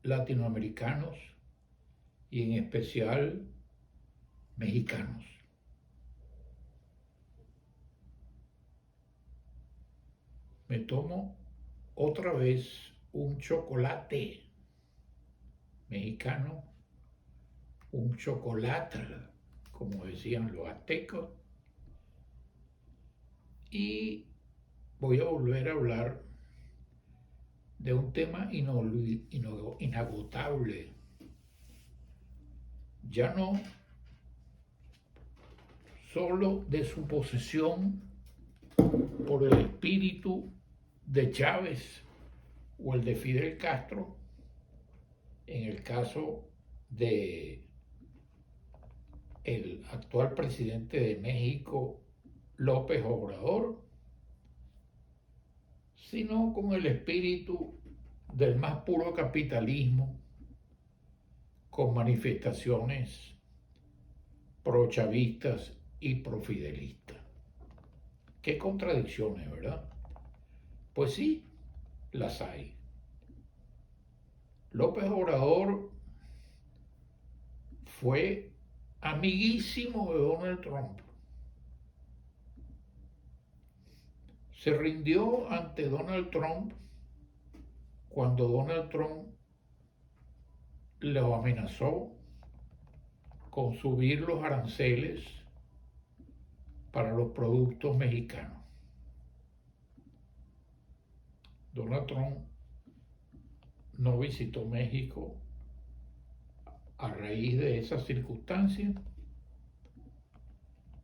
latinoamericanos y en especial mexicanos. Me tomo otra vez un chocolate mexicano, un chocolate, como decían los aztecas, y voy a volver a hablar de un tema inagotable, ya no solo de su posesión por el espíritu de Chávez o el de Fidel Castro, en el caso de el actual presidente de México, López Obrador, sino con el espíritu del más puro capitalismo, con manifestaciones prochavistas y profidelistas. Qué contradicciones, ¿verdad? Pues sí, las hay. López Obrador fue amiguísimo de Donald Trump. Se rindió ante Donald Trump cuando Donald Trump lo amenazó con subir los aranceles para los productos mexicanos. Donald Trump no visitó México a raíz de esas circunstancias.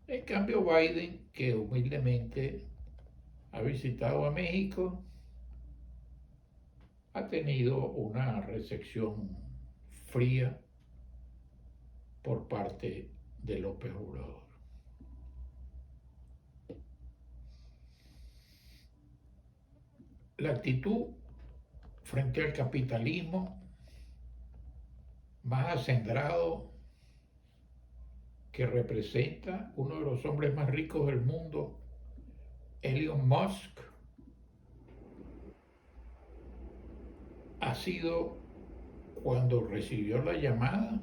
En cambio, Biden, que humildemente ha visitado a México, ha tenido una recepción fría por parte de López Obrador. La actitud frente al capitalismo más acendrado que representa uno de los hombres más ricos del mundo, Elon Musk, ha sido cuando recibió la llamada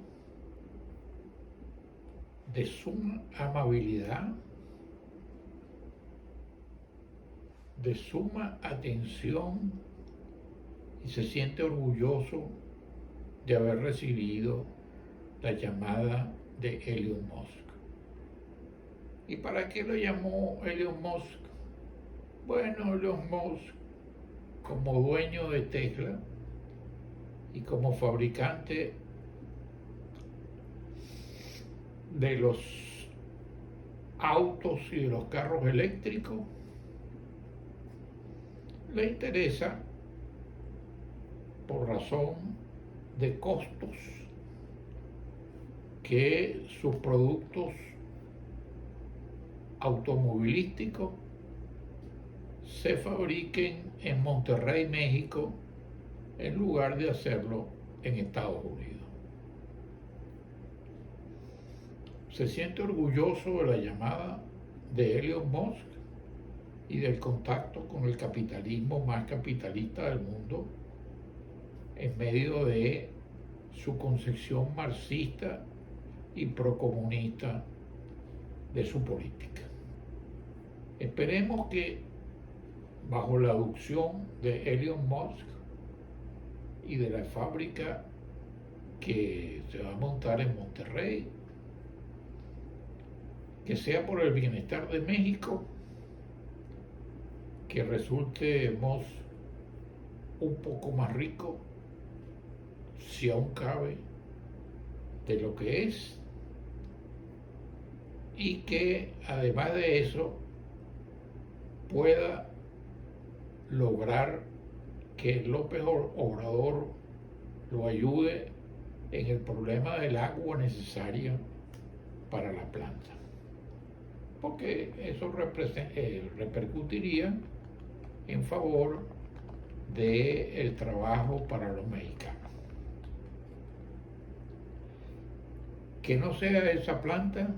de suma amabilidad, de suma atención, y se siente orgulloso de haber recibido la llamada de Elon Musk. ¿Y para qué lo llamó Elon Musk? Bueno, Elon Musk, como dueño de Tesla y como fabricante de los autos y de los carros eléctricos, le interesa, por razón de costos, que sus productos automovilísticos se fabriquen en Monterrey, México, en lugar de hacerlo en Estados Unidos. Se siente orgulloso de la llamada de Elon Musk y del contacto con el capitalismo más capitalista del mundo en medio de su concepción marxista y procomunista de su política. Esperemos que bajo la aducción de Elon Musk y de la fábrica que se va a montar en Monterrey, que sea por el bienestar de México, que resulte Musk un poco más rico, si aún cabe, de lo que es, y que además de eso pueda lograr que López Obrador lo ayude en el problema del agua necesaria para la planta, porque eso repercutiría en favor del trabajo para los mexicanos. Que no sea esa planta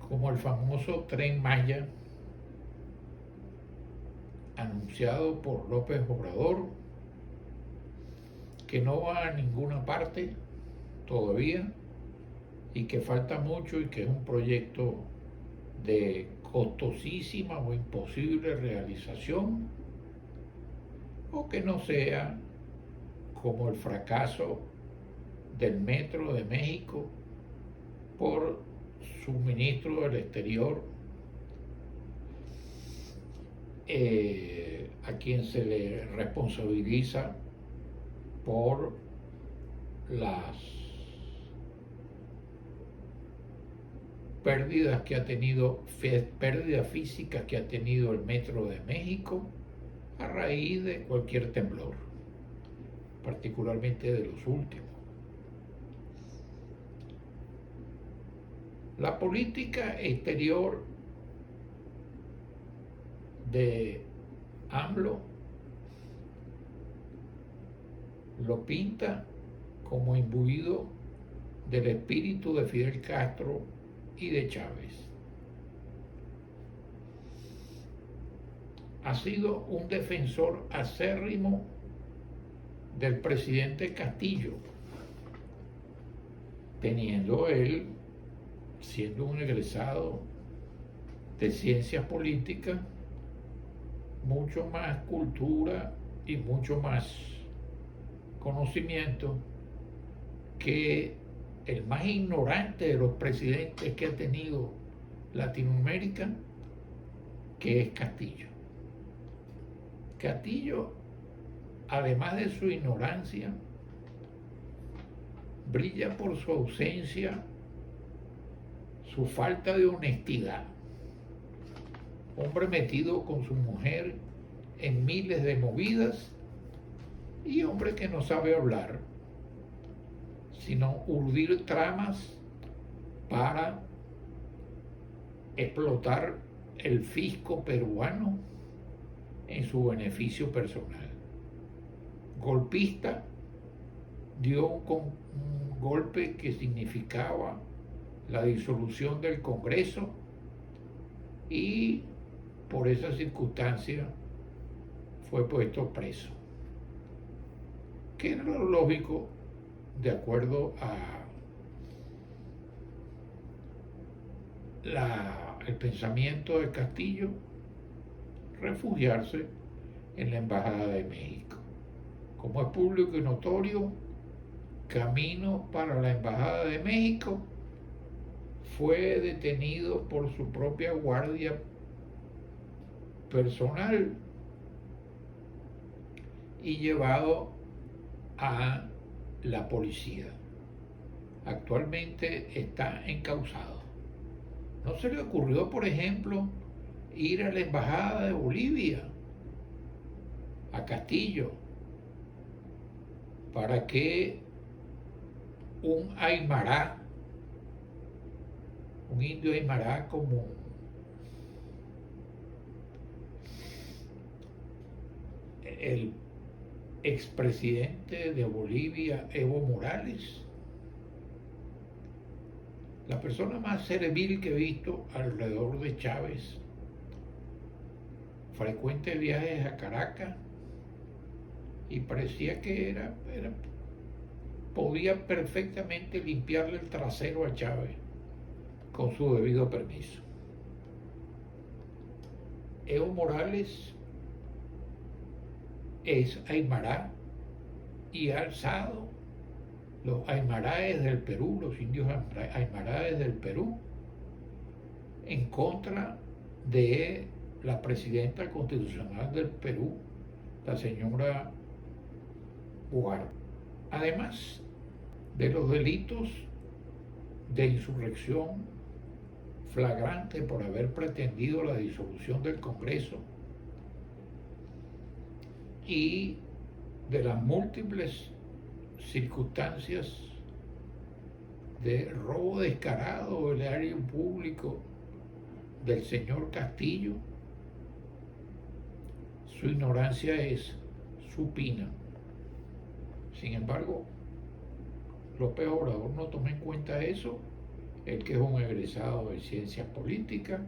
como el famoso Tren Maya anunciado por López Obrador, que no va a ninguna parte todavía y que falta mucho y que es un proyecto de costosísima o imposible realización, o que no sea como el fracaso del Metro de México por su ministro del Exterior, a quien se le responsabiliza por las pérdidas que ha tenido, pérdidas físicas que ha tenido el Metro de México a raíz de cualquier temblor, particularmente de los últimos. La política exterior de AMLO lo pinta como imbuido del espíritu de Fidel Castro y de Chávez. Ha sido un defensor acérrimo del presidente Castillo, teniendo él, siendo un egresado de ciencias políticas, mucho más cultura y mucho más conocimiento que el más ignorante de los presidentes que ha tenido Latinoamérica, que es Castillo. Castillo, además de su ignorancia, brilla por su ausencia, su falta de honestidad. Hombre metido con su mujer en miles de movidas y hombre que no sabe hablar, sino urdir tramas para explotar el fisco peruano en su beneficio personal. Golpista, dio un golpe que significaba la disolución del Congreso y por esa circunstancia fue puesto preso, que era lo lógico de acuerdo a el pensamiento de Castillo, refugiarse en la Embajada de México. Como es público y notorio, camino para la Embajada de México fue detenido por su propia guardia personal y llevado a la policía. Actualmente está encausado. ¿No se le ocurrió, por ejemplo, ir a la Embajada de Bolivia, a Castillo, para que un aymará, un indio aymará como el expresidente de Bolivia, Evo Morales, la persona más servil que he visto alrededor de Chávez, frecuentes viajes a Caracas, y parecía que podía perfectamente limpiarle el trasero a Chávez con su debido permiso. Evo Morales es aymará y ha alzado los aymaráes del Perú, los indios aymaráes del Perú, en contra de la presidenta constitucional del Perú, la señora Ugarte. Además de los delitos de insurrección flagrante por haber pretendido la disolución del Congreso y de las múltiples circunstancias de robo descarado del erario público del señor Castillo, su ignorancia es supina. Sin embargo, López Obrador no toma en cuenta eso, el que es un egresado de ciencias políticas,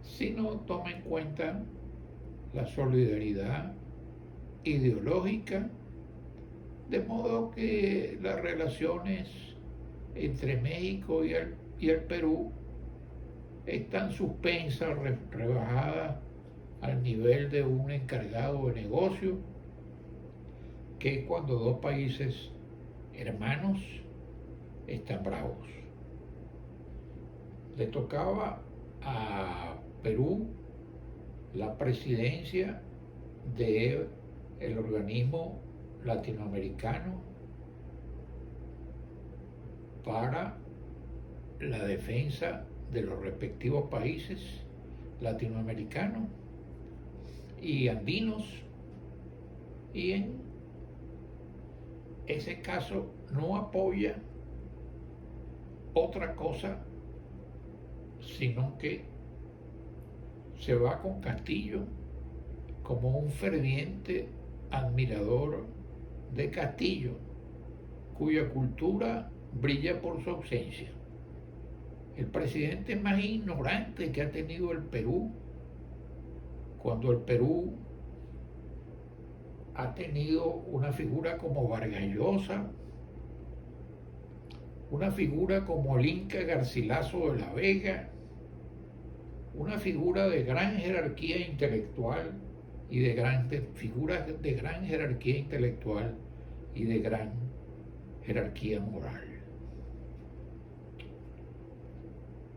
sino toma en cuenta la solidaridad ideológica De modo que las relaciones entre México y el Perú están suspensas, rebajadas al nivel de un encargado de negocio, que es cuando dos países hermanos están bravos. Le tocaba a Perú la presidencia del organismo latinoamericano para la defensa de los respectivos países latinoamericanos y andinos, y en ese caso no apoya otra cosa sino que se va con Castillo como un ferviente admirador de Castillo, cuya cultura brilla por su ausencia. El presidente más ignorante que ha tenido el Perú, cuando el Perú ha tenido una figura como Vargas Llosa, una figura como el Inca Garcilaso de la Vega, una figura de gran jerarquía intelectual y figuras de gran jerarquía intelectual y de gran jerarquía moral.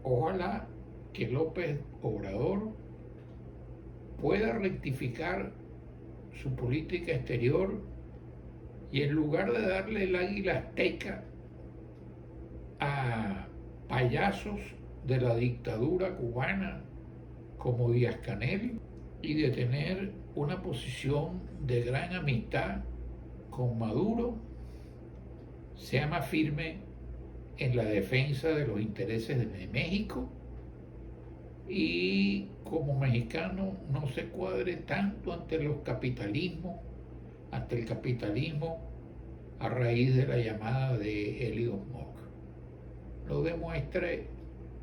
Ojalá que López Obrador pueda rectificar su política exterior y, en lugar de darle el águila azteca a payasos de la dictadura cubana como Díaz-Canel, y de tener una posición de gran amistad con Maduro, sea más firme en la defensa de los intereses de México, y como mexicano no se cuadre tanto ante el capitalismo a raíz de la llamada de Elon Musk. No demuestre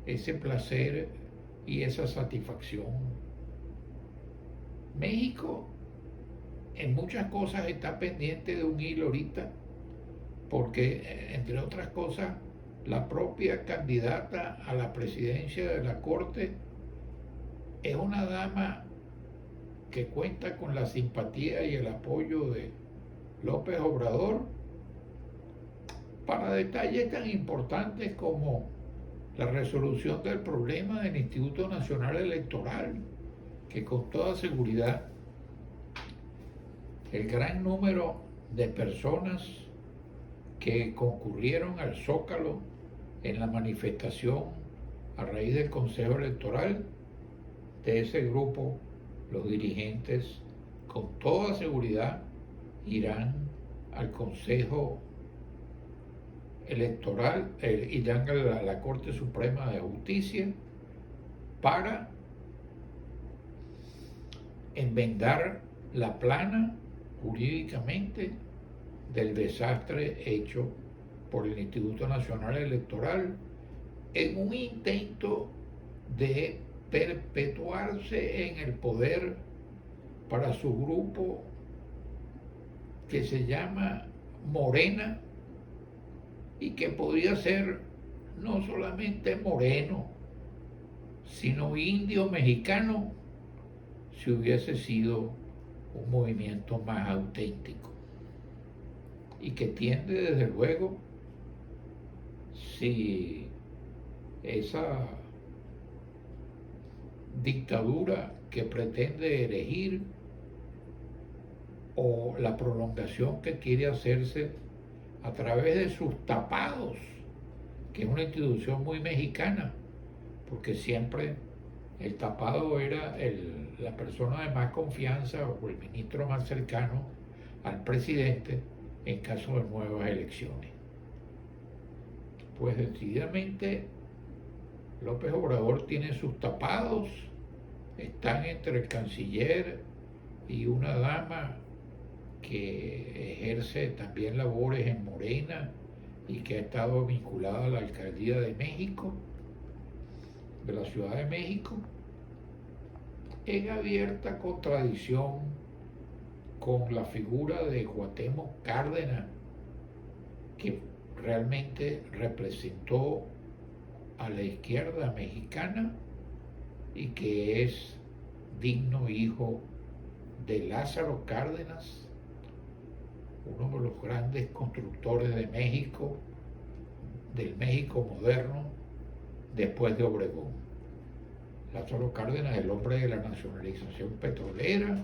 ese placer y esa satisfacción. México en muchas cosas está pendiente de un hilo ahorita, porque entre otras cosas la propia candidata a la presidencia de la Corte es una dama que cuenta con la simpatía y el apoyo de López Obrador para detalles tan importantes como la resolución del problema del Instituto Nacional Electoral, que con toda seguridad el gran número de personas que concurrieron al Zócalo en la manifestación a raíz del Consejo Electoral, de ese grupo, los dirigentes con toda seguridad irán al Consejo Electoral, irán a la Corte Suprema de Justicia para enmendar la plana jurídicamente del desastre hecho por el Instituto Nacional Electoral en un intento de perpetuarse en el poder para su grupo que se llama Morena, y que podría ser no solamente moreno, sino indio mexicano, si hubiese sido un movimiento más auténtico, y que tiende desde luego, si esa dictadura que pretende erigir o la prolongación que quiere hacerse a través de sus tapados, que es una institución muy mexicana, porque siempre el tapado era la persona de más confianza o el ministro más cercano al presidente en caso de nuevas elecciones. Pues decididamente López Obrador tiene sus tapados, están entre el canciller y una dama que ejerce también labores en Morena y que ha estado vinculada a la alcaldía de México, de la Ciudad de México, en abierta contradicción con la figura de Cuauhtémoc Cárdenas, que realmente representó a la izquierda mexicana y que es digno hijo de Lázaro Cárdenas, uno de los grandes constructores de México, del México moderno, después de Obregón. Lázaro Cárdenas, el hombre de la nacionalización petrolera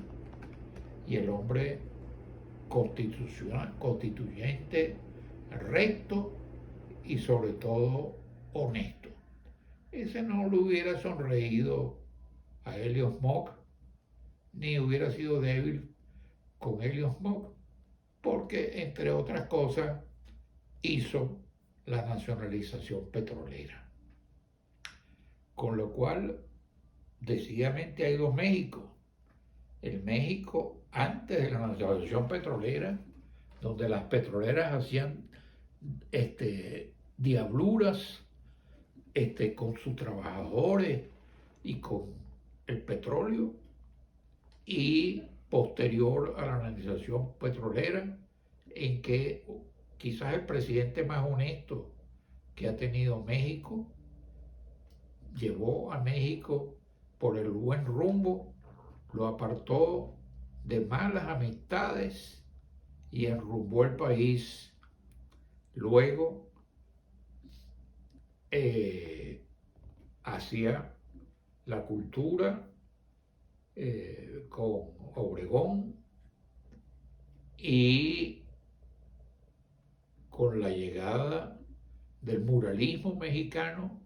y el hombre constituyente recto y sobre todo honesto. Ese no le hubiera sonreído a Helios Mock, ni hubiera sido débil con Helios Mock, porque entre otras cosas hizo la nacionalización petrolera. Con lo cual, decididamente hay dos Méxicos. El México antes de la nacionalización petrolera, donde las petroleras hacían diabluras con sus trabajadores y con el petróleo, y posterior a la nacionalización petrolera, en que quizás el presidente más honesto que ha tenido México llevó a México por el buen rumbo, lo apartó de malas amistades y enrumbó el país luego hacia la cultura con Obregón y con la llegada del muralismo mexicano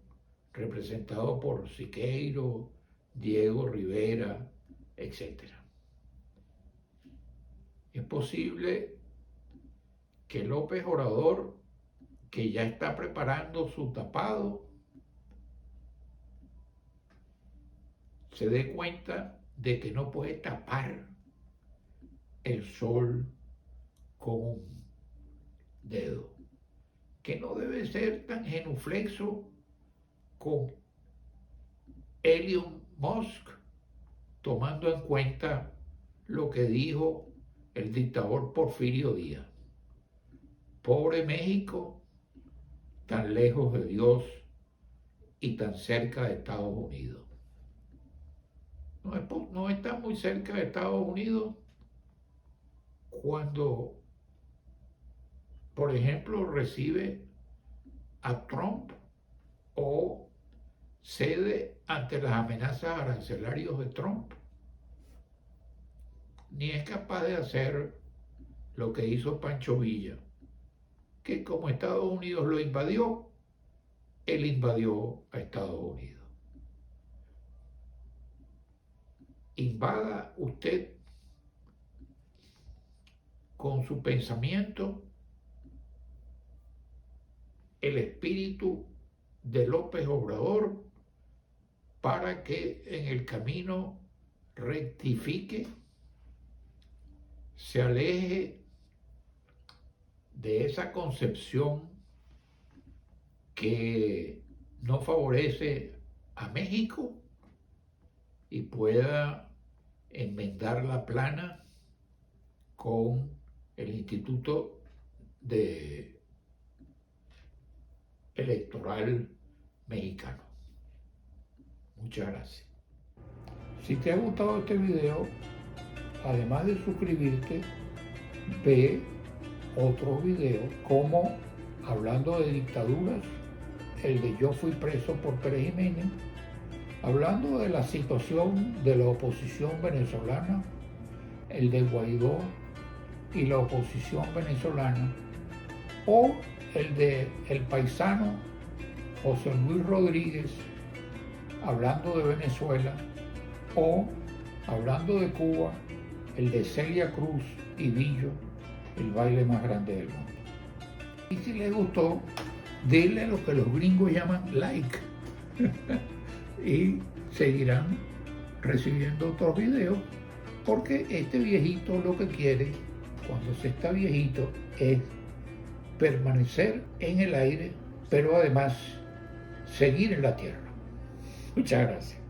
representado por Siqueiro, Diego Rivera, etc. Es posible que López Obrador, que ya está preparando su tapado, se dé cuenta de que no puede tapar el sol con un dedo, que no debe ser tan genuflexo con Elon Musk, tomando en cuenta lo que dijo el dictador Porfirio Díaz. Pobre México, tan lejos de Dios y tan cerca de Estados Unidos. No está muy cerca de Estados Unidos cuando, por ejemplo, recibe a Trump o cede ante las amenazas arancelarias de Trump. Ni es capaz de hacer lo que hizo Pancho Villa, que como Estados Unidos lo invadió, él invadió a Estados Unidos. Invada usted con su pensamiento el espíritu de López Obrador para que en el camino rectifique, se aleje de esa concepción que no favorece a México y pueda enmendar la plana con el Instituto Electoral Mexicano. Muchas gracias. Si te ha gustado este video, además de suscribirte, ve otros videos como hablando de dictaduras, el de Yo fui preso por Pérez Jiménez, hablando de la situación de la oposición venezolana, el de Guaidó y la oposición venezolana, o el de el paisano José Luis Rodríguez, hablando de Venezuela, o hablando de Cuba, el de Celia Cruz y Billo, el baile más grande del mundo. Y si les gustó, denle lo que los gringos llaman like y seguirán recibiendo otros videos, porque este viejito lo que quiere cuando se está viejito es permanecer en el aire, pero además seguir en la tierra. Muchas gracias.